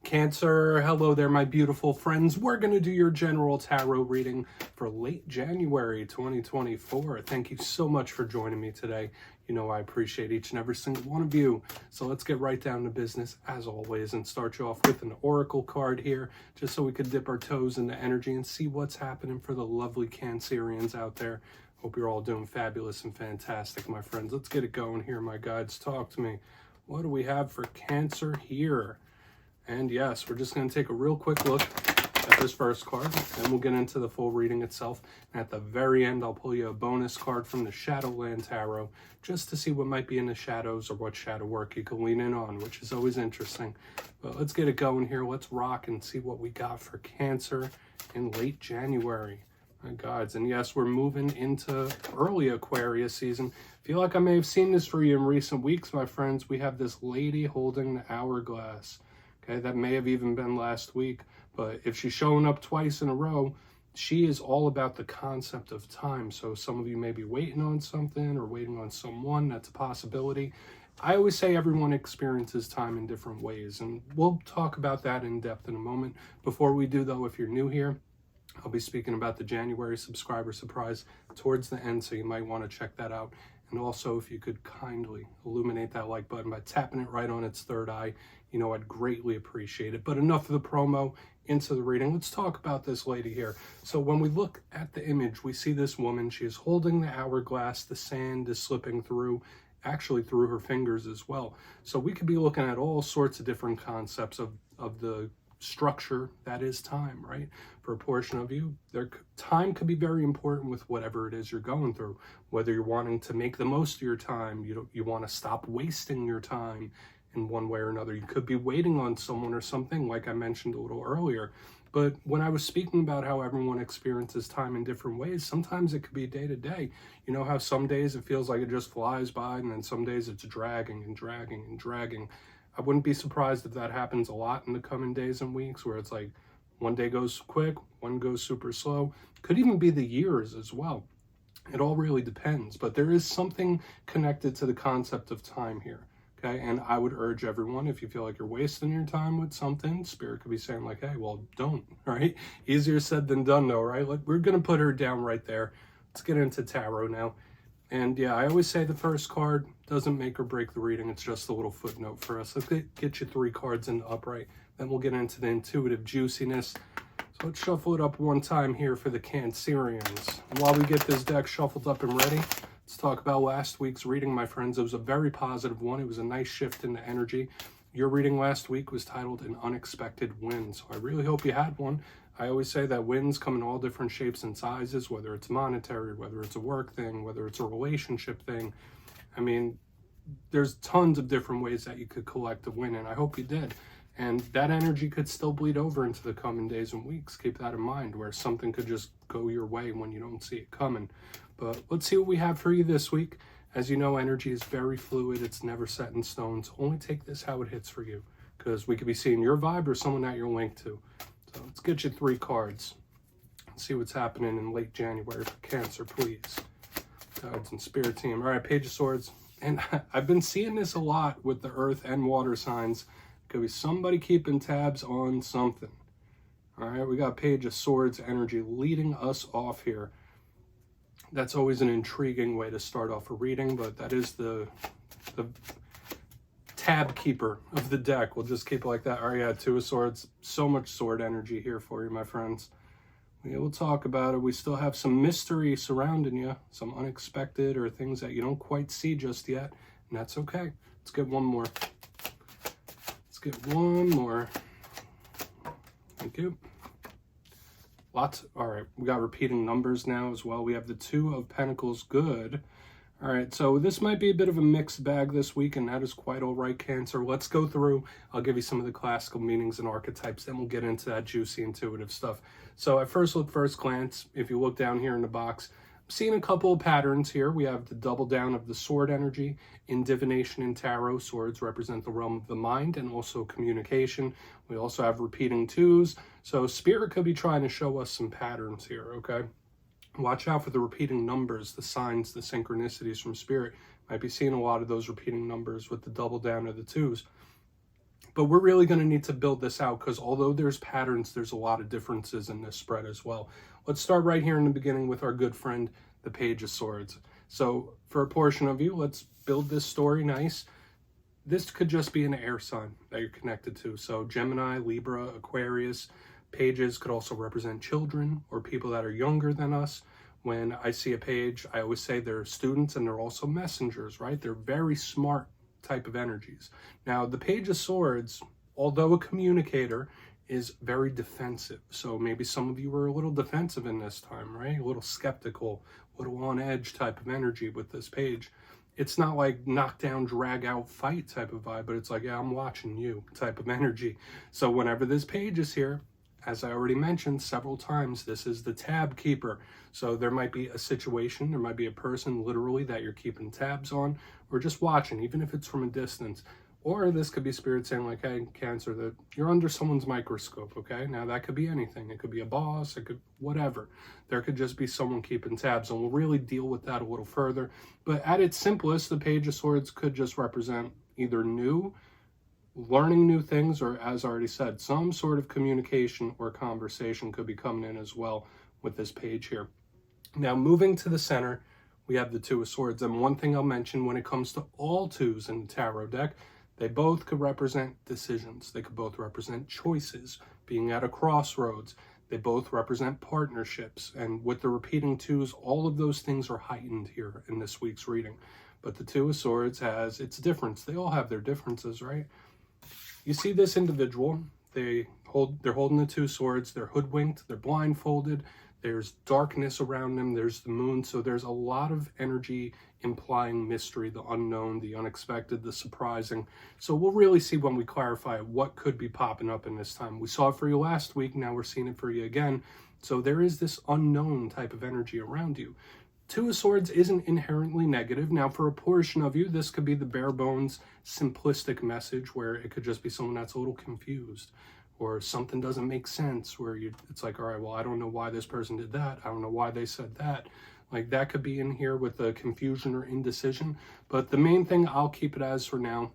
Cancer, hello there, my beautiful friends. We're going to do your general tarot reading for late January 2024. Thank you so much for joining me today. You know I appreciate each and every single one of you. So let's get right down to business, as always, and start you off with an oracle card here, just so we could dip our toes into energy and see what's happening for the lovely Cancerians out there. Hope you're all doing fabulous and fantastic, my friends. Let's get it going here, my guides. Talk to me. What do we have for Cancer here? And yes, we're just going to take a real quick look at this first card, and we'll get into the full reading itself. And at the very end, I'll pull you a bonus card from the Shadowland Tarot, just to see what might be in the shadows or what shadow work you can lean in on, which is always interesting. But let's get it going here. Let's rock and see what we got for Cancer in late January. My gods, and yes, we're moving into early Aquarius season. Feel like I may have seen this for you in recent weeks, my friends. We have this lady holding the hourglass. Okay, that may have even been last week, but if she's showing up twice in a row, she is all about the concept of time. So some of you may be waiting on something or waiting on someone. That's a possibility. I always say everyone experiences time in different ways, and we'll talk about that in depth in a moment. Before we do, though, if you're new here, I'll be speaking about the January subscriber surprise towards the end, so you might want to check that out. And also, if you could kindly illuminate that like button by tapping it right on its third eye, you know, I'd greatly appreciate it. But enough of the promo, into the reading. Let's talk about this lady here. So when we look at the image, we see this woman. She is holding the hourglass. The sand is slipping through, actually through her fingers as well. So we could be looking at all sorts of different concepts of the structure that is time, right? For a portion of you, time could be very important with whatever it is you're going through. Whether you're wanting to make the most of your time, you want to stop wasting your time in one way or another. You could be waiting on someone or something, like I mentioned a little earlier. But when I was speaking about how everyone experiences time in different ways, sometimes it could be day to day. You know how some days it feels like it just flies by, and then some days it's dragging and dragging and dragging. I wouldn't be surprised if that happens a lot in the coming days and weeks, where it's like one day goes quick, one goes super slow. Could even be the years as well. It all really depends, but there is something connected to the concept of time here. Okay, and I would urge everyone, if you feel like you're wasting your time with something, Spirit could be saying like, hey, well, don't, right? Easier said than done, though, right? We're going to put her down right there. Let's get into tarot now. And yeah, I always say the first card doesn't make or break the reading. It's just a little footnote for us. Let's get you 3 cards in the upright. Then we'll get into the intuitive juiciness. So let's shuffle it up one time here for the Cancerians. And while we get this deck shuffled up and ready, let's talk about last week's reading, my friends. It was a very positive one. It was a nice shift in the energy. Your reading last week was titled An Unexpected Win. So I really hope you had one. I always say that wins come in all different shapes and sizes, whether it's monetary, whether it's a work thing, whether it's a relationship thing. I mean, there's tons of different ways that you could collect a win, and I hope you did. And that energy could still bleed over into the coming days and weeks. Keep that in mind, where something could just go your way when you don't see it coming. But let's see what we have for you this week. As you know, energy is very fluid. It's never set in stone. So only take this how it hits for you, because we could be seeing your vibe or someone that you're linked to. So let's get you 3 cards. Let's see what's happening in late January for Cancer, please. Guides and Spirit team. All right, Page of Swords. And I've been seeing this a lot with the earth and water signs. Could be somebody keeping tabs on something. All right, we got Page of Swords energy leading us off here. That's always an intriguing way to start off a reading, but that is the tab keeper of the deck. We'll just keep it like that. All right, yeah, 2 of Swords. So much sword energy here for you, my friends. We'll talk about it. We still have some mystery surrounding you, some unexpected or things that you don't quite see just yet, and that's okay. Let's get one more. Let's get one more. Thank you. Lots. All right, we got repeating numbers now as well. We have the 2 of Pentacles. Good. All right, so this might be a bit of a mixed bag this week, and that is quite all right, Cancer. Let's go through. I'll give you some of the classical meanings and archetypes, then we'll get into that juicy intuitive stuff. So at first glance, if you look down here in the box, I'm seeing a couple of patterns here. We have the double down of the sword energy. In divination and tarot, swords represent the realm of the mind and also communication. We also have repeating 2s. So Spirit could be trying to show us some patterns here, okay? Watch out for the repeating numbers, the signs, the synchronicities from Spirit. Might be seeing a lot of those repeating numbers with the double down of the 2s. But we're really going to need to build this out because although there's patterns, there's a lot of differences in this spread as well. Let's start right here in the beginning with our good friend, the Page of Swords. So for a portion of you, let's build this story nice. This could just be an air sign that you're connected to. So Gemini, Libra, Aquarius. Pages could also represent children or people that are younger than us. When I see a page, I always say they're students and they're also messengers, right? They're very smart type of energies. Now, the Page of Swords, although a communicator, is very defensive. So maybe some of you were a little defensive in this time, right? A little skeptical, a little on edge type of energy with this page. It's not like knock down, drag out, fight type of vibe, but it's like, yeah, I'm watching you type of energy. So whenever this page is here, as I already mentioned several times, this is the tab keeper. So there might be a situation, there might be a person literally that you're keeping tabs on, or just watching, even if it's from a distance. Or this could be spirit saying like, hey, Cancer, that you're under someone's microscope, okay? Now that could be anything. It could be a boss, it could, whatever. There could just be someone keeping tabs, and we'll really deal with that a little further. But at its simplest, the Page of Swords could just represent either new, learning new things, or as I already said, some sort of communication or conversation could be coming in as well with this page here. Now, moving to the center, we have the Two of Swords. And one thing I'll mention when it comes to all twos in the tarot deck, they both could represent decisions. They could both represent choices, being at a crossroads. They both represent partnerships. And with the repeating twos, all of those things are heightened here in this week's reading. But the Two of Swords has its difference. They all have their differences, right? You see this individual, they're holding the two swords, they're hoodwinked, they're blindfolded, there's darkness around them, there's the moon, so there's a lot of energy implying mystery, the unknown, the unexpected, the surprising. So we'll really see when we clarify what could be popping up in this time. We saw it for you last week, now we're seeing it for you again. So there is this unknown type of energy around you. Two of Swords isn't inherently negative. Now, for a portion of you, this could be the bare bones, simplistic message where it could just be someone that's a little confused or something doesn't make sense where it's like, all right, well, I don't know why this person did that. I don't know why they said that. Like that could be in here with the confusion or indecision. But the main thing I'll keep it as for now,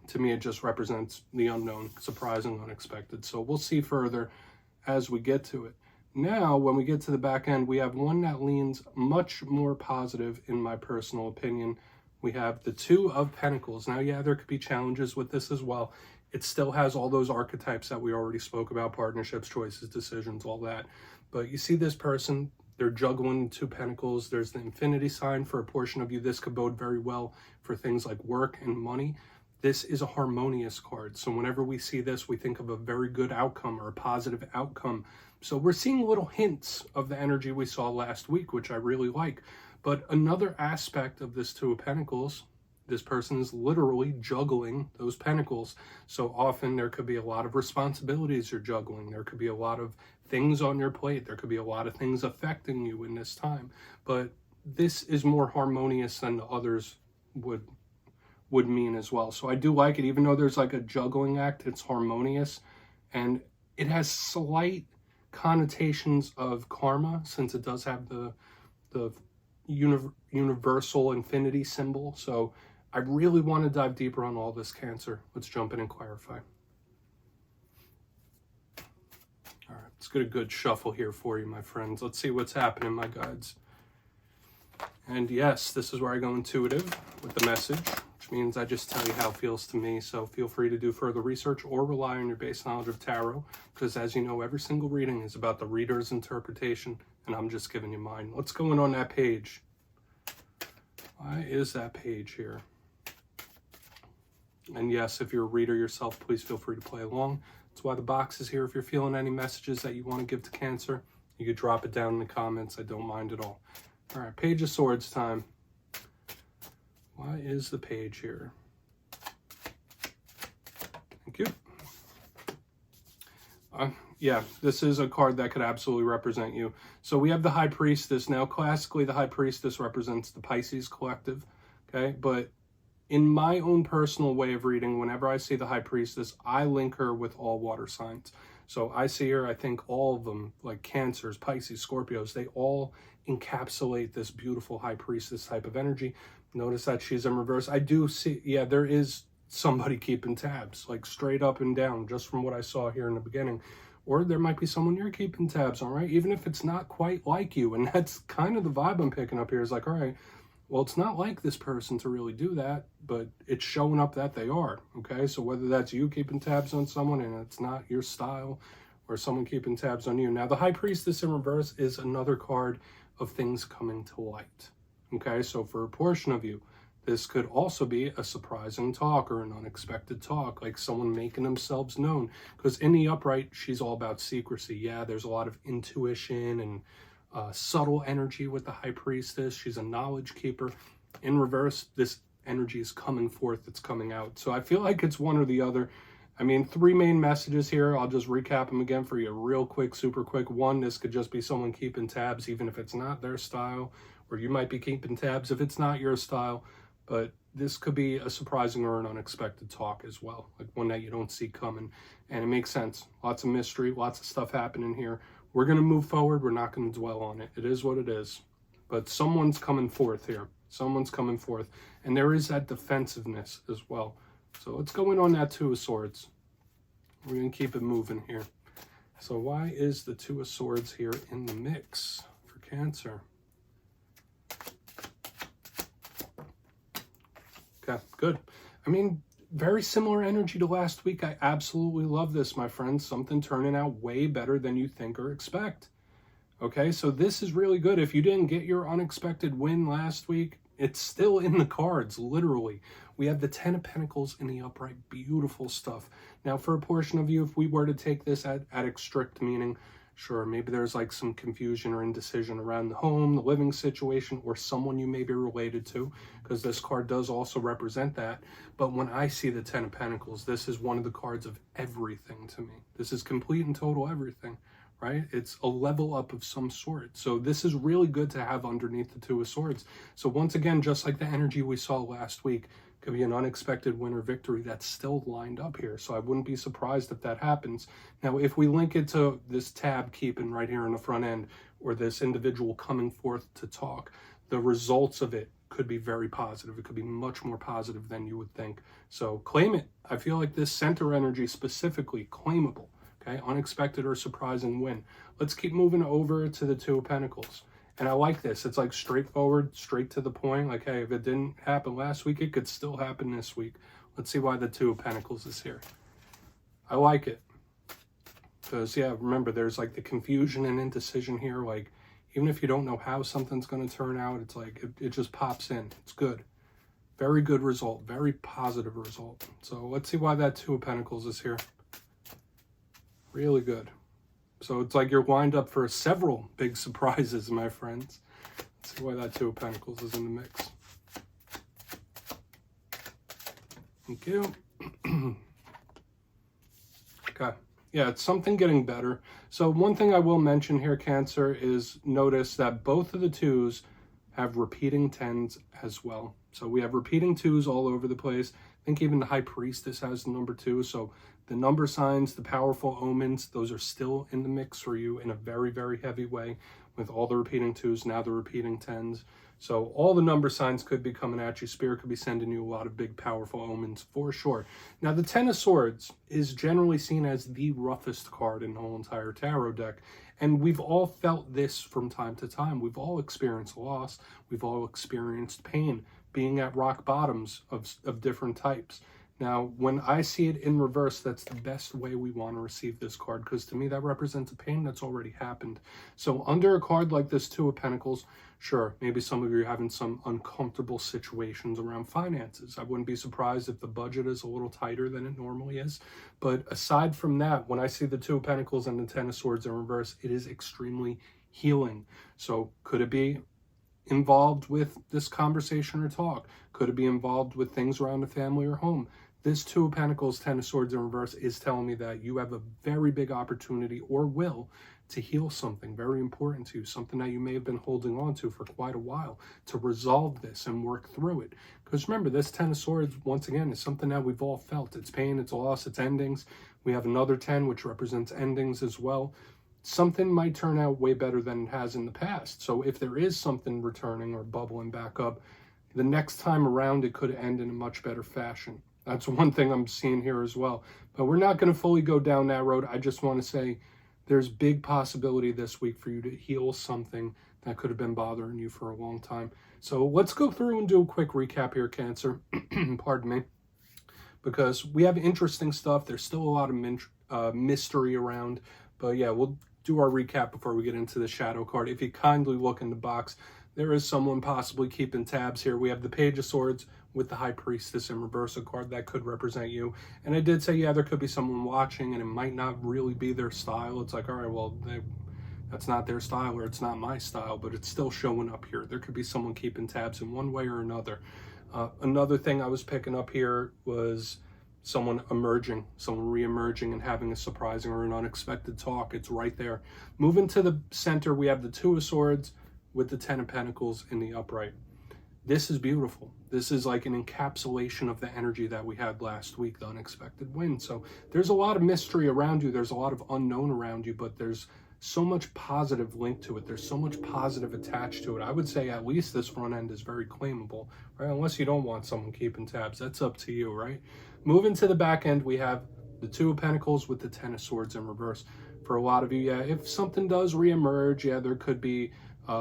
to me, it just represents the unknown, surprising, unexpected. So we'll see further as we get to it. Now, when we get to the back end, we have one that leans much more positive, in my personal opinion. We have the Two of Pentacles. Now, yeah, there could be challenges with this as well. It still has all those archetypes that we already spoke about, partnerships, choices, decisions, all that. But you see this person, they're juggling Two Pentacles. There's the infinity sign. For a portion of you, this could bode very well for things like work and money. This is a harmonious card. So whenever we see this, we think of a very good outcome or a positive outcome. So we're seeing little hints of the energy we saw last week, which I really like. But another aspect of this Two of Pentacles, this person is literally juggling those pentacles. So often there could be a lot of responsibilities you're juggling. There could be a lot of things on your plate. There could be a lot of things affecting you in this time. But this is more harmonious than the others would mean as well. So I do like it, even though there's like a juggling act, it's harmonious. And it has slight connotations of karma, since it does have the universal infinity symbol. So I really want to dive deeper on all this, Cancer. Let's jump in and clarify. All right, let's get a good shuffle here for you, my friends. Let's see what's happening, my guides. And yes, this is where I go intuitive with the message, which means I just tell you how it feels to me. So feel free to do further research or rely on your base knowledge of tarot, because as you know, every single reading is about the reader's interpretation, and I'm just giving you mine. What's going on that page? Why is that page here? And yes, if you're a reader yourself, please feel free to play along. That's why the box is here. If you're feeling any messages that you want to give to Cancer, you could drop it down in the comments. I don't mind at all. All right, Page of Swords time. Why is the page here? Thank you. Yeah, this is a card that could absolutely represent you. So we have the High Priestess. Now, classically, the High Priestess represents the Pisces collective, okay? But in my own personal way of reading, whenever I see the High Priestess, I link her with all water signs. So I see her, I think all of them, like Cancers, Pisces, Scorpios, they all encapsulate this beautiful High Priestess type of energy. Notice that she's in reverse. I do see, yeah, there is somebody keeping tabs, like straight up and down, just from what I saw here in the beginning. Or there might be someone you're keeping tabs on, right? Even if it's not quite like you. And that's kind of the vibe I'm picking up here, is like, all right, well, it's not like this person to really do that, but it's showing up that they are, okay? So whether that's you keeping tabs on someone and it's not your style, or someone keeping tabs on you. Now, the High Priestess in reverse is another card of things coming to light, okay? So for a portion of you, this could also be a surprising talk or an unexpected talk, like someone making themselves known. Because in the upright, she's all about secrecy. Yeah, there's a lot of intuition and subtle energy with the High Priestess. She's a knowledge keeper. In reverse, this energy is coming forth, it's coming out. So I feel like it's one or the other. I mean, 3 main messages here. I'll just recap them again for you real quick, super quick. 1, this could just be someone keeping tabs, even if it's not their style, or you might be keeping tabs if it's not your style. But this could be a surprising or an unexpected talk as well, like one that you don't see coming. And it makes sense. Lots of mystery, lots of stuff happening here. We're going to move forward. We're not going to dwell on it. It is what it is. But someone's coming forth here. Someone's coming forth. And there is that defensiveness as well. So let's go in on that 2 of Swords. We're going to keep it moving here. So why is the 2 of Swords here in the mix for Cancer? Okay, good. I mean, very similar energy to last week. I absolutely love this, my friends. Something turning out way better than you think or expect. Okay, so this is really good. If you didn't get your unexpected win last week, it's still in the cards, literally. We have the 10 of Pentacles in the upright. Beautiful stuff. Now, for a portion of you, if we were to take this at strict meaning, sure, maybe there's like some confusion or indecision around the home, the living situation, or someone you may be related to, because this card does also represent that. But when I see the 10 of Pentacles, this is one of the cards of everything to me. This is complete and total everything, right? It's a level up of some sort. So this is really good to have underneath the 2 of Swords. So once again, just like the energy we saw last week, could be an unexpected win or victory that's still lined up here. So I wouldn't be surprised if that happens. Now, if we link it to this tab keeping right here in the front end, or this individual coming forth to talk, the results of it could be very positive. It could be much more positive than you would think. So claim it. I feel like this center energy specifically claimable. Okay, unexpected or surprising win. Let's keep moving over to the 2 of Pentacles. And I like this. It's like straightforward, straight to the point. Like, hey, if it didn't happen last week, it could still happen this week. Let's see why the 2 of Pentacles is here. I like it. Because, yeah, remember, there's like the confusion and indecision here. Like, even if you don't know how something's going to turn out, it's like it just pops in. It's good. Very good result. Very positive result. So let's see why that 2 of Pentacles is here. Really good. So it's like you're lined up for several big surprises, my friends. Let's see why that 2 of Pentacles is in the mix. Thank you. Okay. Yeah, it's something getting better. So one thing I will mention here, Cancer, is notice that both of the 2s have repeating 10s as well. So we have repeating 2s all over the place. I think even the High Priestess has the number 2. So the number signs, the powerful omens, those are still in the mix for you in a very, very heavy way, with all the repeating 2s, now the repeating 10s. So all the number signs could be coming at you. Spirit could be sending you a lot of big, powerful omens for sure. Now, the 10 of Swords is generally seen as the roughest card in the whole entire tarot deck. And we've all felt this from time to time. We've all experienced loss. We've all experienced pain, being at rock bottoms of different types. Now, when I see it in reverse, that's the best way we want to receive this card, because to me, that represents a pain that's already happened. So under a card like this 2 of Pentacles, sure, maybe some of you are having some uncomfortable situations around finances. I wouldn't be surprised if the budget is a little tighter than it normally is. But aside from that, when I see the 2 of Pentacles and the 10 of Swords in reverse, it is extremely healing. So could it be involved with this conversation or talk? Could it be involved with things around the family or home? This 2 of Pentacles, 10 of Swords in reverse is telling me that you have a very big opportunity or will to heal something very important to you, something that you may have been holding on to for quite a while, to resolve this and work through it. Because remember, this 10 of Swords, once again, is something that we've all felt. It's pain, it's loss, it's endings. We have another 10, which represents endings as well. Something might turn out way better than it has in the past. So if there is something returning or bubbling back up, the next time around, it could end in a much better fashion. That's one thing I'm seeing here as well. But we're not going to fully go down that road. I just want to say there's big possibility this week for you to heal something that could have been bothering you for a long time. So let's go through and do a quick recap here, Cancer. Pardon me. Because we have interesting stuff. There's still a lot of mystery around. But yeah, we'll do our recap before we get into the shadow card. If you kindly look in the box, there is someone possibly keeping tabs here. We have the Page of Swords with the High Priestess in reverse, a card that could represent you. And I did say, yeah, there could be someone watching and it might not really be their style. It's like, all right, well, that's not their style or it's not my style, but it's still showing up here. There could be someone keeping tabs in one way or another. Another thing I was picking up here was someone emerging, someone re-emerging and having a surprising or an unexpected talk. It's right there. Moving to the center, we have the Two of Swords with the Ten of Pentacles in the upright. This is beautiful. This is like an encapsulation of the energy that we had last week, the unexpected win. So there's a lot of mystery around you. There's a lot of unknown around you, but there's so much positive link to it. There's so much positive attached to it. I would say at least this front end is very claimable, right? Unless you don't want someone keeping tabs. That's up to you, right? Moving to the back end, we have the Two of Pentacles with the Ten of Swords in reverse. For a lot of you, yeah, if something does reemerge, yeah, there could be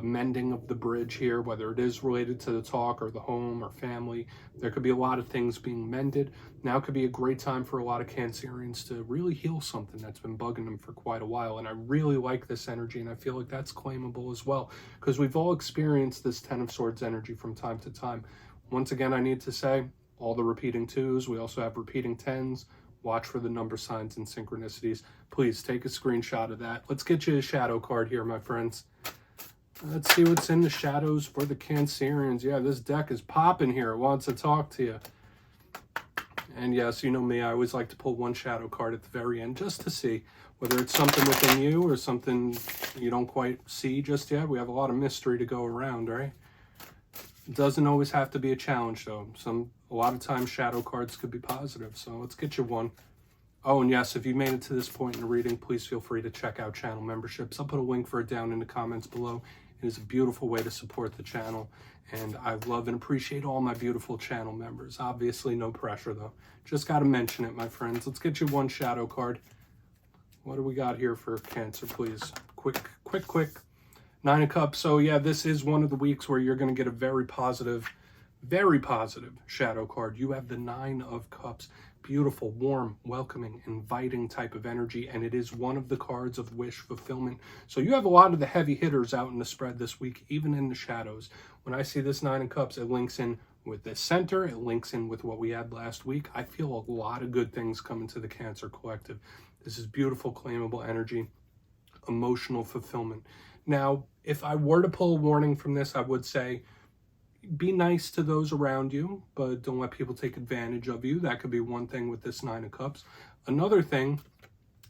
mending of the bridge here, whether it is related to the talk or the home or family. There could be a lot of things being mended. Now could be a great time for a lot of Cancerians to really heal something that's been bugging them for quite a while. And I really like this energy, and I feel like that's claimable as well, because we've all experienced this Ten of Swords energy from time to time. Once again, I need to say, all the repeating twos, we also have repeating tens. Watch for the number signs and synchronicities. Please take a screenshot of that. Let's get you a shadow card here, my friends. Let's see what's in the shadows for the Cancerians. Yeah, this deck is popping here. It wants to talk to you. And yes, you know me, I always like to pull one shadow card at the very end just to see whether it's something within you or something you don't quite see just yet. We have a lot of mystery to go around, right? It doesn't always have to be a challenge, though. A lot of times shadow cards could be positive. So let's get you one. Oh, and yes, if you made it to this point in the reading, please feel free to check out channel memberships. I'll put a link for it down in the comments below. It is a beautiful way to support the channel, and I love and appreciate all my beautiful channel members. Obviously, no pressure, though. Just got to mention it, my friends. Let's get you one shadow card. What do we got here for Cancer, please? Quick. Nine of Cups. So, yeah, this is one of the weeks where you're going to get a very positive shadow card. You have the Nine of Cups. Beautiful, warm, welcoming, inviting type of energy, and it is one of the cards of wish fulfillment. So you have a lot of the heavy hitters out in the spread this week, even in the shadows. When I see this Nine of Cups, it links in with the center, it links in with what we had last week. I feel a lot of good things coming to the Cancer Collective. This is beautiful, claimable energy, emotional fulfillment. Now, if I were to pull a warning from this, I would say, be nice to those around you, but don't let people take advantage of you. That could be one thing with this Nine of Cups. Another thing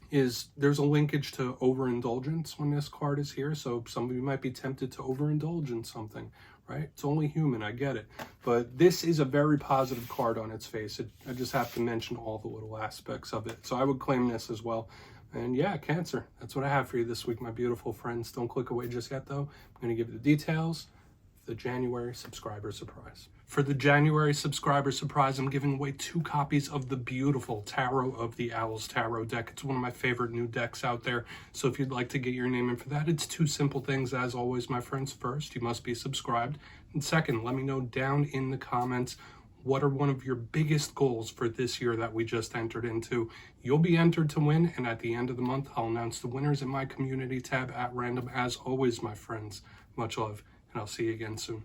is there's a linkage to overindulgence when this card is here. So some of you might be tempted to overindulge in something, right? It's only human, I get it. But this is a very positive card on its face. I just have to mention all the little aspects of it. So I would claim this as well. And yeah, Cancer, that's what I have for you this week, my beautiful friends. Don't click away just yet, though. I'm going to give you the details. The January subscriber surprise. For the January subscriber surprise, I'm giving away 2 copies of the beautiful Tarot of the Owls tarot deck. It's one of my favorite new decks out there. So if you'd like to get your name in for that, it's 2 simple things, as always, my friends. First, you must be subscribed. And second, let me know down in the comments what are one of your biggest goals for this year that we just entered into. You'll be entered to win, and at the end of the month, I'll announce the winners in my community tab at random. As always, my friends, much love. And I'll see you again soon.